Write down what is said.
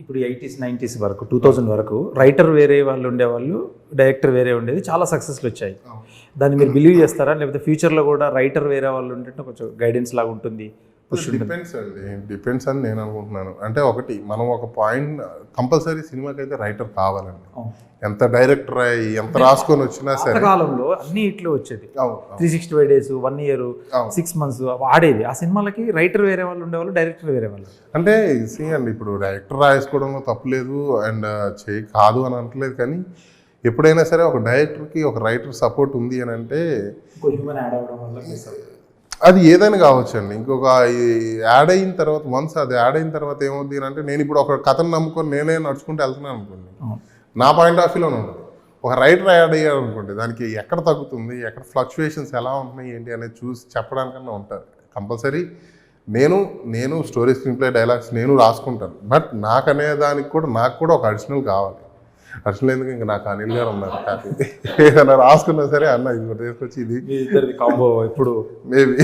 ఇప్పుడు 80s 90s వరకు 2000 వరకు రైటర్ వేరే వాళ్ళు ఉండేవాళ్ళు, డైరెక్టర్ వేరే ఉండేది, చాలా సక్సెస్లు వచ్చాయి. దాన్ని మీరు బిలీవ్ చేస్తారా, లేకపోతే ఫ్యూచర్లో కూడా రైటర్ వేరే వాళ్ళు ఉంటే కొంచెం గైడెన్స్ లాగా ఉంటుంది? డిపెండ్స్ అండి, డిపెండ్స్ అని నేను అనుకుంటున్నాను. అంటే ఒకటి మనం ఒక పాయింట్ కంపల్సరీ సినిమాకి అయితే రైటర్ కావాలండి. ఎంత డైరెక్టర్ అయ్యి ఎంత రాసుకొని వచ్చినా సరే కాలంలో అన్ని ఇట్లో వచ్చేది. 365 days, 1 year, 6 months ఆడేది. ఆ సినిమాలకి రైటర్ వేరే వాళ్ళు ఉండేవాళ్ళు, డైరెక్టర్ వేరే వాళ్ళు. అంటే అండి ఇప్పుడు డైరెక్టర్ రాసుకోవడంలో తప్పులేదు అండ్ కాదు అని అనట్లేదు, కానీ ఎప్పుడైనా సరే ఒక డైరెక్టర్కి ఒక రైటర్ సపోర్ట్ ఉంది అని అంటే హ్యూమన్ యాడ్ అవ్వడం వల్ల అది ఏదైనా కావచ్చు అండి. ఇంకొక యాడ్ అయిన తర్వాత వన్స్ అది యాడ్ అయిన తర్వాత ఏమవుతుంది అంటే, నేను ఇప్పుడు ఒక కథను నమ్ముకొని నేనే నడుచుకుంటూ వెళ్తున్నాను అనుకోండి, నా పాయింట్ ఆఫ్ వ్యూలో ఉంటుంది. ఒక రైటర్ యాడ్ అయ్యాడు అనుకోండి, దానికి ఎక్కడ తగ్గుతుంది, ఎక్కడ ఫ్లక్చువేషన్స్ ఎలా ఉంటున్నాయి ఏంటి అనేది చూసి చెప్పడానికన్నా ఉంటారు. కంపల్సరీ నేను స్టోరీ, స్క్రీన్ ప్లే, డైలాగ్స్ నేను రాసుకుంటాను. బట్ నాకు కూడా ఒక అడిషనల్ కావాలి. అడిషనల్ ఎందుకు, ఇంకా నాకు అనిల్ గారు ఉన్నారు హ్యాపీ. ఏదైనా రాసుకున్నా సరే అన్న ఇది తీసుకొచ్చి ఇది కాంబో ఇప్పుడు మేబీ